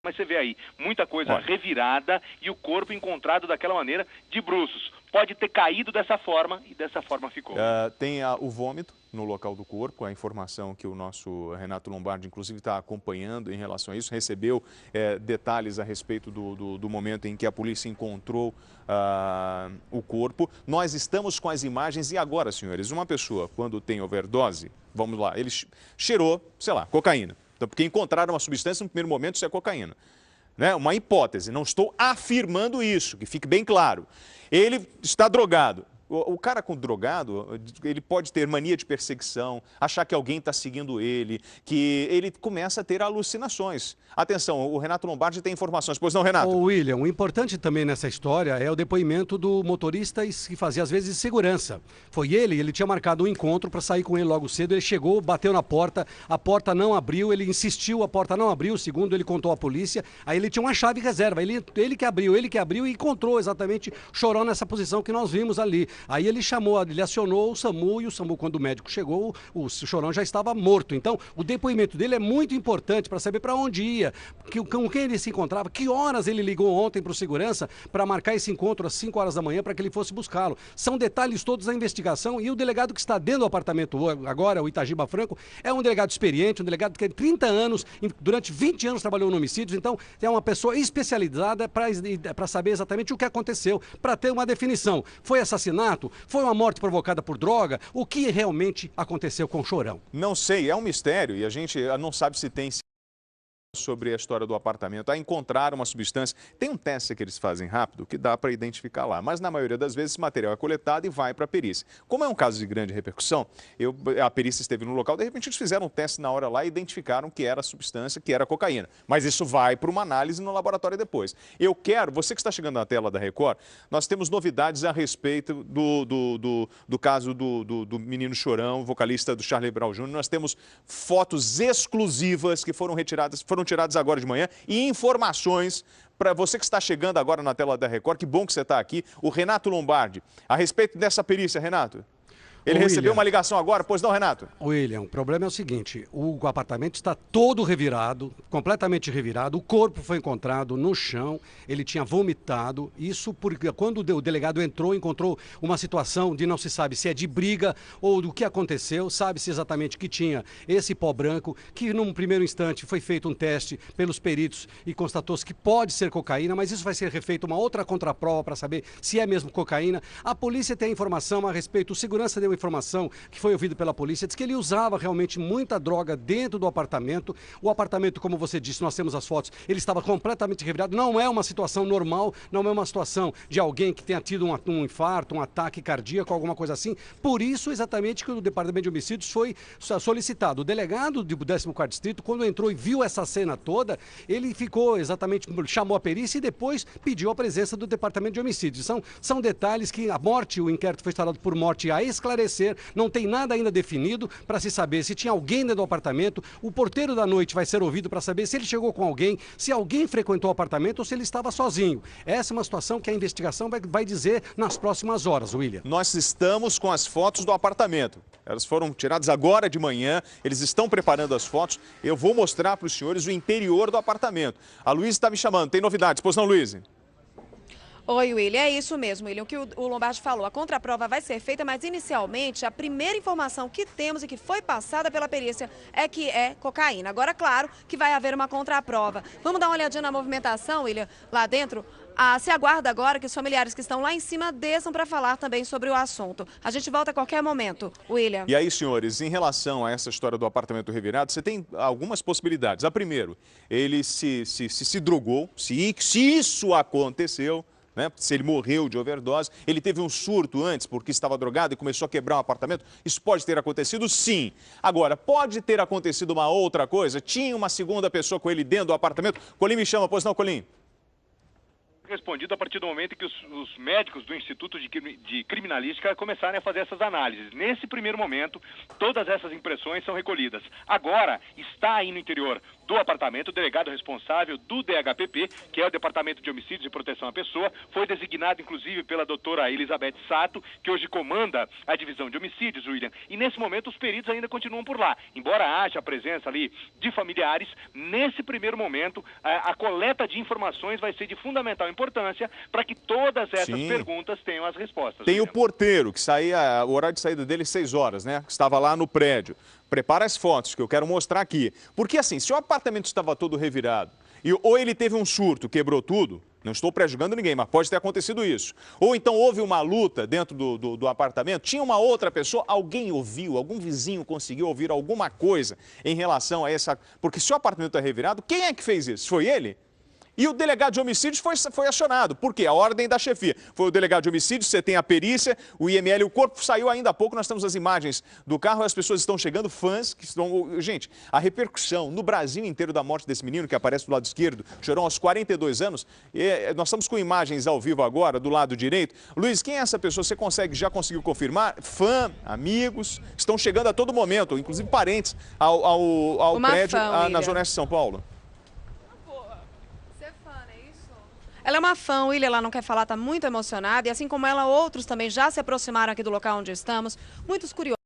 Mas você vê aí, muita coisa revirada e o corpo encontrado daquela maneira, de bruços. Pode ter caído dessa forma e dessa forma ficou. Tem o vômito no local do corpo, a informação que o nosso Renato Lombardi, inclusive, está acompanhando em relação a isso, recebeu detalhes a respeito do momento em que a polícia encontrou o corpo. Nós estamos com as imagens e agora, senhores, uma pessoa, quando tem overdose, vamos lá, ele cheirou, sei lá, cocaína. Então, porque encontraram uma substância, no primeiro momento, isso é cocaína. Né? Uma hipótese, não estou afirmando isso, que fique bem claro. Ele está drogado. O cara com drogado, ele pode ter mania de perseguição, achar que alguém está seguindo ele, que ele começa a ter alucinações. Atenção, o Renato Lombardi tem informações. Pois não, Renato? Ô, William, o importante também nessa história é o depoimento do motorista que fazia às vezes segurança. Foi ele tinha marcado um encontro para sair com ele logo cedo, ele chegou, bateu na porta, a porta não abriu, ele insistiu, a porta não abriu, segundo ele contou à polícia, aí ele tinha uma chave reserva, ele que abriu e encontrou exatamente o Chorão nessa posição que nós vimos ali. Aí ele acionou o SAMU e o SAMU, quando o médico chegou, o Chorão já estava morto. Então, o depoimento dele é muito importante para saber para onde ia, com quem ele se encontrava, que horas ele ligou ontem para o segurança para marcar esse encontro às 5 horas da manhã para que ele fosse buscá-lo. São detalhes todos da investigação e o delegado que está dentro do apartamento agora, o Itagiba Franco, é um delegado experiente, um delegado que tem 30 anos, durante 20 anos trabalhou em homicídios, então é uma pessoa especializada para saber exatamente o que aconteceu, para ter uma definição. Foi assassinato? Foi uma morte provocada por droga? O que realmente aconteceu com o Chorão? Não sei, é um mistério e a gente não sabe se tem sobre a história do apartamento, a encontrar uma substância. Tem um teste que eles fazem rápido que dá para identificar lá, mas na maioria das vezes esse material é coletado e vai para a perícia. Como é um caso de grande repercussão, a perícia esteve no local, de repente eles fizeram um teste na hora lá e identificaram que era a substância, que era cocaína. Mas isso vai para uma análise no laboratório depois. Você que está chegando na tela da Record, nós temos novidades a respeito do caso do menino Chorão, vocalista do Charlie Brown Jr. Nós temos fotos exclusivas que foram tiradas agora de manhã e informações para você que está chegando agora na tela da Record. Que bom que você está aqui. O Renato Lombardi, a respeito dessa perícia, Renato. Ele recebeu uma ligação agora, pois não, Renato? William, o problema é o seguinte, o apartamento está todo revirado, completamente revirado, o corpo foi encontrado no chão, ele tinha vomitado, isso porque quando o delegado encontrou uma situação de não se sabe se é de briga ou do que aconteceu, sabe-se exatamente que tinha esse pó branco, que num primeiro instante foi feito um teste pelos peritos e constatou-se que pode ser cocaína, mas isso vai ser refeito uma outra contraprova para saber se é mesmo cocaína. A polícia tem informação a respeito, o segurança deu informação que foi ouvido pela polícia, diz que ele usava realmente muita droga dentro do apartamento. O apartamento, como você disse, nós temos as fotos, ele estava completamente revirado. Não é uma situação normal, não é uma situação de alguém que tenha tido um infarto, um ataque cardíaco, alguma coisa assim. Por isso, exatamente, que o Departamento de Homicídios foi solicitado. O delegado do 14º Distrito, quando entrou e viu essa cena toda, ele ficou exatamente, chamou a perícia e depois pediu a presença do Departamento de Homicídios. São detalhes que a morte, o inquérito foi instaurado por morte a esclarecer, não tem nada ainda definido para se saber se tinha alguém dentro do apartamento. O porteiro da noite vai ser ouvido para saber se ele chegou com alguém, se alguém frequentou o apartamento ou se ele estava sozinho. Essa é uma situação que a investigação vai dizer nas próximas horas, William. Nós estamos com as fotos do apartamento. Elas foram tiradas agora de manhã, eles estão preparando as fotos. Eu vou mostrar para os senhores o interior do apartamento. A Luísa está me chamando, tem novidades, pois não, Luísa? Oi, William, é isso mesmo, William, o que o Lombardi falou. A contraprova vai ser feita, mas inicialmente a primeira informação que temos e que foi passada pela perícia é que é cocaína. Agora, claro que vai haver uma contraprova. Vamos dar uma olhadinha na movimentação, William, lá dentro? Se aguarda agora que os familiares que estão lá em cima desçam para falar também sobre o assunto. A gente volta a qualquer momento, William. E aí, senhores, em relação a essa história do apartamento revirado, você tem algumas possibilidades. A primeira, ele se drogou, se isso aconteceu, né? Se ele morreu de overdose, ele teve um surto antes porque estava drogado e começou a quebrar um apartamento. Isso pode ter acontecido? Sim. Agora, pode ter acontecido uma outra coisa? Tinha uma segunda pessoa com ele dentro do apartamento? Colim me chama, pois não, Colim? Respondido a partir do momento em que os médicos do Instituto de Criminalística começarem a fazer essas análises. Nesse primeiro momento, todas essas impressões são recolhidas. Agora, está aí no interior do apartamento o delegado responsável do DHPP, que é o Departamento de Homicídios e Proteção à Pessoa, foi designado inclusive pela doutora Elizabeth Sato, que hoje comanda a divisão de homicídios, William. E nesse momento os peritos ainda continuam por lá. Embora haja a presença ali de familiares, nesse primeiro momento a coleta de informações vai ser de fundamental importância para que todas essas perguntas tenham as respostas. Tem o porteiro, que saía, o horário de saída dele 6 horas, né? Que estava lá no prédio. Prepara as fotos que eu quero mostrar aqui. Porque assim, se o apartamento estava todo revirado, ou ele teve um surto, quebrou tudo, não estou prejudicando ninguém, mas pode ter acontecido isso. Ou então houve uma luta dentro do apartamento, tinha uma outra pessoa, alguém ouviu, algum vizinho conseguiu ouvir alguma coisa em relação a essa... Porque se o apartamento está revirado, quem é que fez isso? Foi ele? E o delegado de homicídios foi acionado. Por quê? A ordem da chefia. Foi o delegado de homicídios, você tem a perícia, o IML, o corpo saiu ainda há pouco, nós temos as imagens do carro, as pessoas estão chegando, fãs que estão... Gente, a repercussão no Brasil inteiro da morte desse menino, que aparece do lado esquerdo, chorou aos 42 anos, nós estamos com imagens ao vivo agora, do lado direito. Luiz, quem é essa pessoa? Você já conseguiu confirmar? Fã, amigos, estão chegando a todo momento, inclusive parentes, ao prédio na Zona Oeste de São Paulo. Ela é uma fã, William, ela não quer falar, está muito emocionada. E assim como ela, outros também já se aproximaram aqui do local onde estamos. Muitos curiosos.